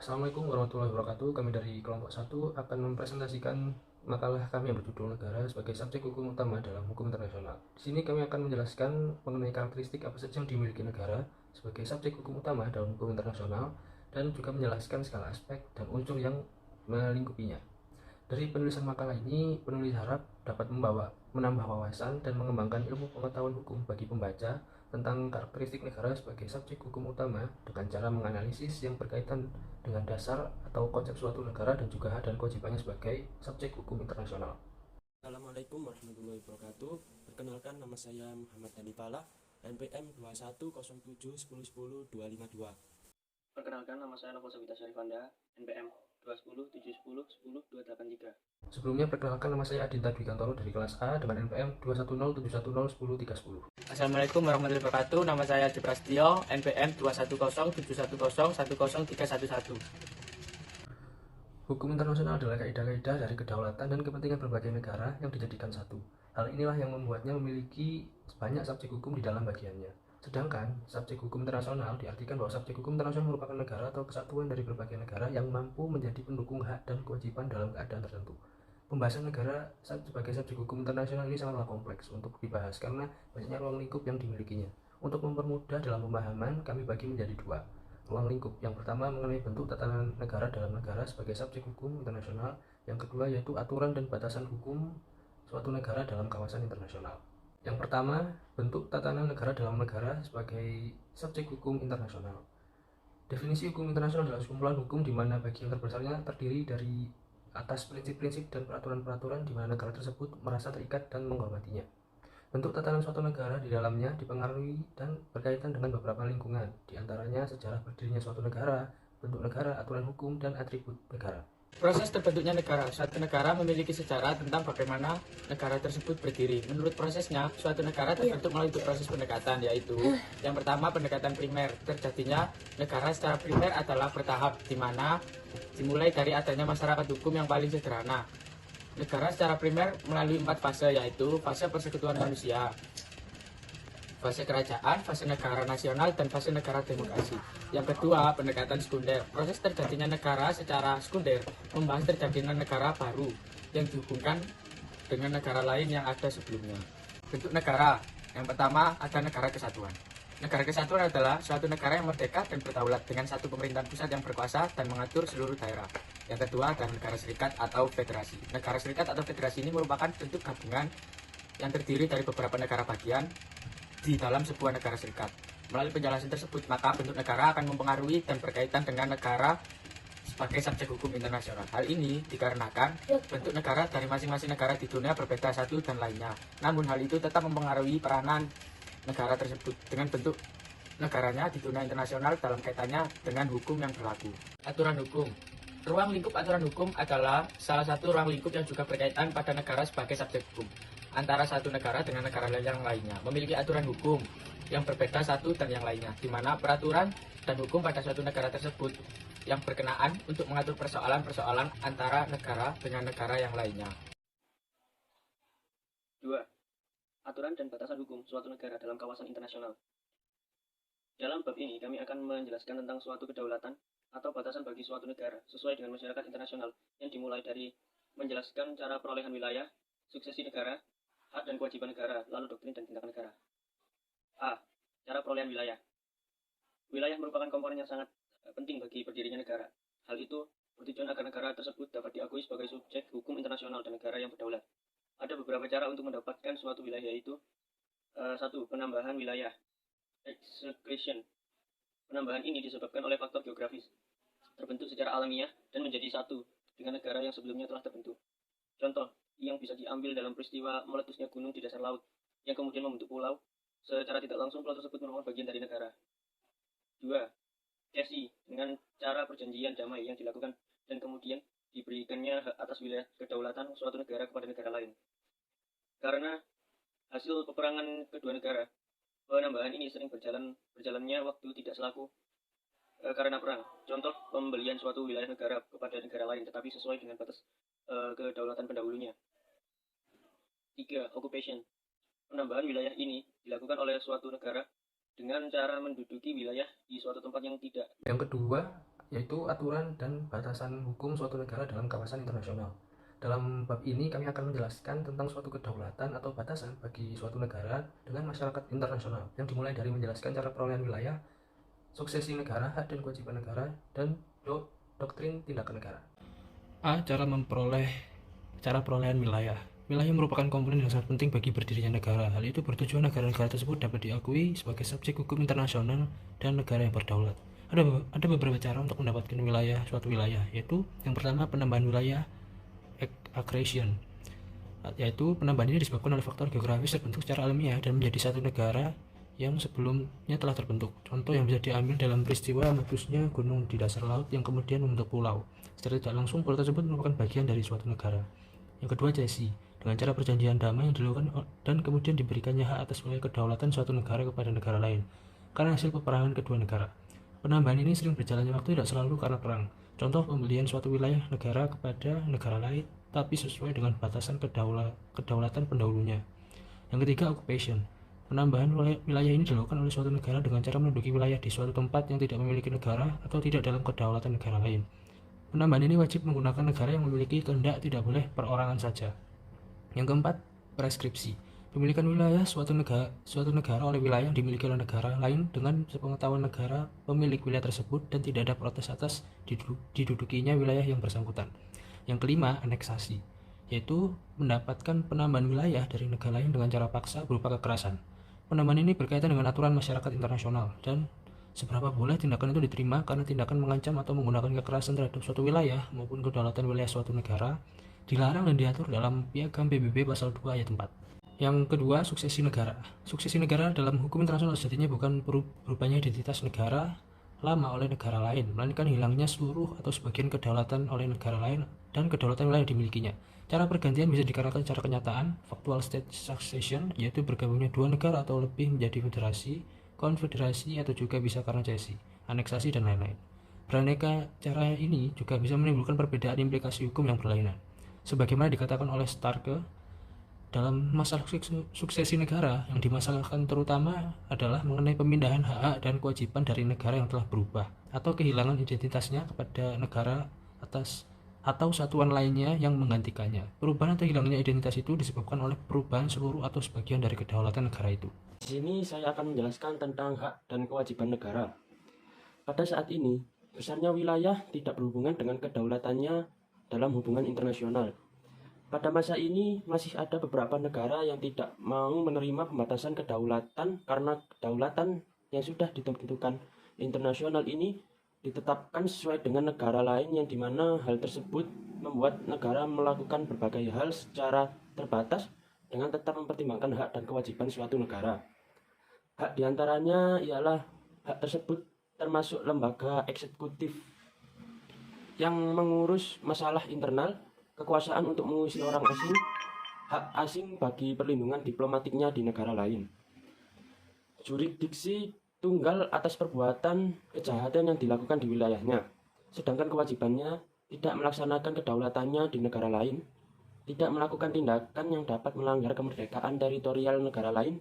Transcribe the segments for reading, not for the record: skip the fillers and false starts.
Assalamualaikum warahmatullahi wabarakatuh. Kami dari kelompok 1 akan mempresentasikan makalah kami yang berjudul Negara sebagai subjek hukum utama dalam hukum internasional. Di sini kami akan menjelaskan mengenai karakteristik apa saja yang dimiliki negara sebagai subjek hukum utama dalam hukum internasional dan juga menjelaskan segala aspek dan unsur yang melingkupinya. Dari penulisan makalah ini, penulis harap dapat menambah wawasan dan mengembangkan ilmu pengetahuan hukum bagi pembaca tentang karakteristik negara sebagai subjek hukum utama dengan cara menganalisis yang berkaitan dengan dasar atau konsep suatu negara dan juga hak dan kewajibannya sebagai subjek hukum internasional. Assalamualaikum warahmatullahi wabarakatuh. Perkenalkan, nama saya Muhammad Dani Pala, NPM 2107110252. Perkenalkan, nama saya Novo Sabita Syarifanda, NPM 21071010283. Sebelumnya, perkenalkan, nama saya Adinta Dwi Kantoro dari kelas A dengan NPM 21071010310. Assalamualaikum warahmatullahi wabarakatuh. Nama saya Adi Prasetyo, NPM 21071010311. Hukum internasional adalah kaidah-kaidah dari kedaulatan dan kepentingan berbagai negara yang dijadikan satu. Hal inilah yang membuatnya memiliki banyak subjek hukum di dalam bagiannya. Sedangkan subjek hukum internasional diartikan bahwa subjek hukum internasional merupakan negara atau kesatuan dari berbagai negara yang mampu menjadi pendukung hak dan kewajiban dalam keadaan tertentu. Pembahasan negara sebagai subjek hukum internasional ini sangatlah kompleks untuk dibahas karena banyaknya ruang lingkup yang dimilikinya. Untuk mempermudah dalam pemahaman, kami bagi menjadi dua ruang lingkup. Yang pertama mengenai bentuk tatanan negara dalam negara sebagai subjek hukum internasional. Yang kedua yaitu aturan dan batasan hukum suatu negara dalam kawasan internasional. Yang pertama, bentuk tatanan negara dalam negara sebagai subjek hukum internasional. Definisi hukum internasional adalah sekumpulan hukum di mana bagian terbesarnya terdiri dari atas prinsip-prinsip dan peraturan-peraturan di mana negara tersebut merasa terikat dan menghormatinya. Bentuk tatanan suatu negara di dalamnya dipengaruhi dan berkaitan dengan beberapa lingkungan, di antaranya sejarah berdirinya suatu negara, bentuk negara, aturan hukum, dan atribut negara. Proses terbentuknya negara. Suatu negara memiliki sejarah tentang bagaimana negara tersebut berdiri. Menurut prosesnya, suatu negara terbentuk melalui proses pendekatan, yaitu yang pertama pendekatan primer. Terjadinya negara secara primer adalah bertahap, di mana dimulai dari adanya masyarakat hukum yang paling sederhana. Negara secara primer melalui 4 fase, yaitu fase persekutuan manusia, fase kerajaan, fase negara nasional, dan fase negara demokrasi. Yang kedua, pendekatan sekunder. Proses terjadinya negara secara sekunder membahas terjadinya negara baru yang dihubungkan dengan negara lain yang ada sebelumnya. Bentuk negara. Yang pertama, ada negara kesatuan. Negara kesatuan adalah suatu negara yang merdeka dan berdaulat dengan satu pemerintahan pusat yang berkuasa dan mengatur seluruh daerah. Yang kedua, ada negara serikat atau federasi. Negara serikat atau federasi ini merupakan bentuk gabungan yang terdiri dari beberapa negara bagian di dalam sebuah negara serikat. Melalui penjelasan tersebut, maka bentuk negara akan mempengaruhi dan berkaitan dengan negara sebagai subjek hukum internasional. Hal ini dikarenakan bentuk negara dari masing-masing negara di dunia berbeda satu dan lainnya. Namun hal itu tetap mempengaruhi peranan negara tersebut dengan bentuk negaranya di dunia internasional dalam kaitannya dengan hukum yang berlaku. Aturan hukum. Ruang lingkup aturan hukum adalah salah satu ruang lingkup yang juga berkaitan pada negara sebagai subjek hukum. Antara satu negara dengan negara yang lainnya memiliki aturan hukum yang berbeda satu dan yang lainnya, di mana peraturan dan hukum pada suatu negara tersebut yang berkenaan untuk mengatur persoalan-persoalan antara negara dengan negara yang lainnya. 2. Aturan dan batasan hukum suatu negara dalam kawasan internasional. Dalam bab ini, kami akan menjelaskan tentang suatu kedaulatan atau batasan bagi suatu negara sesuai dengan masyarakat internasional yang dimulai dari menjelaskan cara perolehan wilayah, suksesi negara, hak dan kewajiban negara, lalu doktrin dan tindakan negara. A. Cara perolehan wilayah. Wilayah merupakan komponen yang sangat penting bagi berdirinya negara. Hal itu bertujuan agar negara tersebut dapat diakui sebagai subjek hukum internasional dan negara yang berdaulat. Ada beberapa cara untuk mendapatkan suatu wilayah, yaitu 1. Penambahan wilayah, excretion. Penambahan ini disebabkan oleh faktor geografis, terbentuk secara alamiah dan menjadi satu dengan negara yang sebelumnya telah terbentuk. Contoh yang bisa diambil dalam peristiwa meletusnya gunung di dasar laut yang kemudian membentuk pulau. Secara tidak langsung pulau tersebut merupakan bagian dari negara. 2. Cesi, dengan cara perjanjian damai yang dilakukan dan kemudian diberikannya hak atas wilayah kedaulatan suatu negara kepada negara lain. Karena hasil peperangan kedua negara, penambahan ini sering berjalannya waktu tidak selaku karena perang. Contoh, pembelian suatu wilayah negara kepada negara lain tetapi sesuai dengan batas kedaulatan pendahulunya. 3. Occupation. Penambahan wilayah ini dilakukan oleh suatu negara dengan cara menduduki wilayah di suatu tempat yang tidak. Yang kedua yaitu aturan dan batasan hukum suatu negara dalam kawasan internasional. Dalam bab ini kami akan menjelaskan tentang suatu kedaulatan atau batasan bagi suatu negara dengan masyarakat internasional, yang dimulai dari menjelaskan cara perolehan wilayah, suksesi negara, hak dan kewajiban negara, dan doktrin tindakan negara. A. Cara perolehan wilayah. Wilayah merupakan komponen yang sangat penting bagi berdirinya negara. Hal itu bertujuan negara-negara tersebut dapat diakui sebagai subjek hukum internasional dan negara yang berdaulat. Ada beberapa cara untuk mendapatkan suatu wilayah, yaitu yang pertama penambahan wilayah accretion, yaitu penambahan ini disebabkan oleh faktor geografis terbentuk secara alamiah dan menjadi satu negara yang sebelumnya telah terbentuk. Contoh yang bisa diambil dalam peristiwa meletusnya gunung di dasar laut yang kemudian membentuk pulau. Secara tidak langsung, pulau tersebut merupakan bagian dari suatu negara. Yang kedua, cesi, dengan cara perjanjian damai yang dilakukan dan kemudian diberikannya hak atas wilayah kedaulatan suatu negara kepada negara lain karena hasil peperangan kedua negara. Penambahan ini sering berjalannya waktu, tidak selalu karena perang. Contoh pembelian suatu wilayah negara kepada negara lain, tapi sesuai dengan batasan kedaulatan pendahulunya. Yang ketiga, occupation. Penambahan wilayah ini dilakukan oleh suatu negara dengan cara menduduki wilayah di suatu tempat yang tidak memiliki negara atau tidak dalam kedaulatan negara lain. Penambahan ini wajib menggunakan negara yang memiliki kehendak, tidak boleh perorangan saja. Yang keempat, preskripsi. Pemilikan wilayah suatu negara oleh wilayah yang dimiliki oleh negara lain dengan sepengetahuan negara pemilik wilayah tersebut dan tidak ada protes atas didudukinya wilayah yang bersangkutan. Yang kelima, aneksasi, yaitu mendapatkan penambahan wilayah dari negara lain dengan cara paksa berupa kekerasan. Penambahan ini berkaitan dengan aturan masyarakat internasional dan seberapa boleh tindakan itu diterima, karena tindakan mengancam atau menggunakan kekerasan terhadap suatu wilayah maupun kedaulatan wilayah suatu negara dilarang dan diatur dalam Piagam PBB pasal 2 ayat 4. Yang kedua, suksesi negara. Suksesi negara dalam hukum internasional sejatinya bukan berubahnya identitas negara lama oleh negara lain, melainkan hilangnya seluruh atau sebagian kedaulatan oleh negara lain dan kedaulatan wilayah yang dimilikinya. Cara pergantian bisa dikarenakan secara kenyataan, factual state succession, yaitu bergabungnya dua negara atau lebih menjadi federasi, konfederasi, atau juga bisa karena cesi, aneksasi, dan lain-lain. Beraneka cara ini juga bisa menimbulkan perbedaan implikasi hukum yang berlainan. Sebagaimana dikatakan oleh Starke, dalam masalah suksesi negara, yang dimasalahkan terutama adalah mengenai pemindahan hak dan kewajiban dari negara yang telah berubah atau kehilangan identitasnya kepada negara atas atau satuan lainnya yang menggantikannya. Perubahan atau hilangnya identitas itu disebabkan oleh perubahan seluruh atau sebagian dari kedaulatan negara itu. Di sini saya akan menjelaskan tentang hak dan kewajiban negara. Pada saat ini, besarnya wilayah tidak berhubungan dengan kedaulatannya dalam hubungan internasional. Pada masa ini masih ada beberapa negara yang tidak mau menerima pembatasan kedaulatan karena kedaulatan yang sudah ditentukan internasional ini ditetapkan sesuai dengan negara lain, yang dimana hal tersebut membuat negara melakukan berbagai hal secara terbatas dengan tetap mempertimbangkan hak dan kewajiban suatu negara. Hak diantaranya ialah hak tersebut termasuk lembaga eksekutif yang mengurus masalah internal, kekuasaan untuk mengusir orang asing, hak asing bagi perlindungan diplomatiknya di negara lain, jurisdiksi tunggal atas perbuatan kejahatan yang dilakukan di wilayahnya, sedangkan kewajibannya tidak melaksanakan kedaulatannya di negara lain, tidak melakukan tindakan yang dapat melanggar kemerdekaan teritorial negara lain,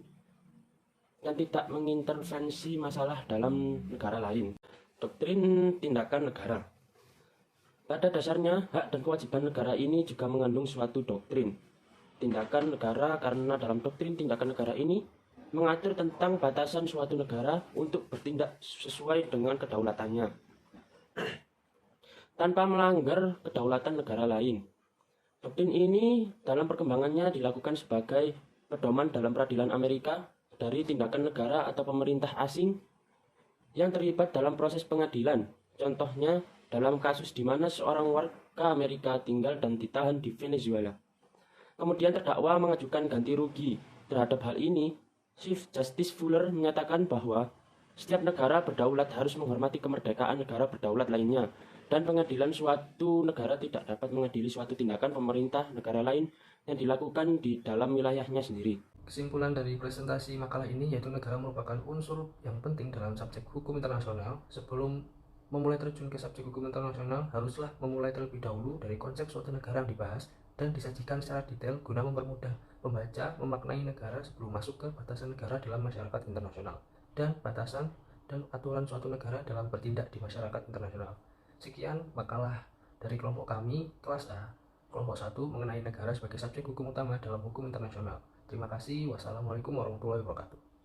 dan tidak mengintervensi masalah dalam negara lain. Doktrin tindakan negara. Pada dasarnya, hak dan kewajiban negara ini juga mengandung suatu doktrin tindakan negara, karena dalam doktrin tindakan negara ini mengatur tentang batasan suatu negara untuk bertindak sesuai dengan kedaulatannya tanpa melanggar kedaulatan negara lain. Doktrin ini dalam perkembangannya dilakukan sebagai pedoman dalam peradilan Amerika dari tindakan negara atau pemerintah asing yang terlibat dalam proses pengadilan. Contohnya dalam kasus di mana seorang warga Amerika tinggal dan ditahan di Venezuela, kemudian terdakwa mengajukan ganti rugi. Terhadap hal ini, Chief Justice Fuller menyatakan bahwa setiap negara berdaulat harus menghormati kemerdekaan negara berdaulat lainnya, dan pengadilan suatu negara tidak dapat mengadili suatu tindakan pemerintah negara lain yang dilakukan di dalam wilayahnya sendiri. Kesimpulan dari presentasi makalah ini yaitu negara merupakan unsur yang penting dalam subjek hukum internasional. Sebelum memulai terjun ke subjek hukum internasional, haruslah memulai terlebih dahulu dari konsep suatu negara yang dibahas dan disajikan secara detail guna mempermudah pembaca memaknai negara sebelum masuk ke batasan negara dalam masyarakat internasional dan batasan dan aturan suatu negara dalam bertindak di masyarakat internasional. Sekian makalah dari kelompok kami, kelas A, kelompok 1 mengenai negara sebagai subjek hukum utama dalam hukum internasional. Terima kasih. Wassalamualaikum warahmatullahi wabarakatuh.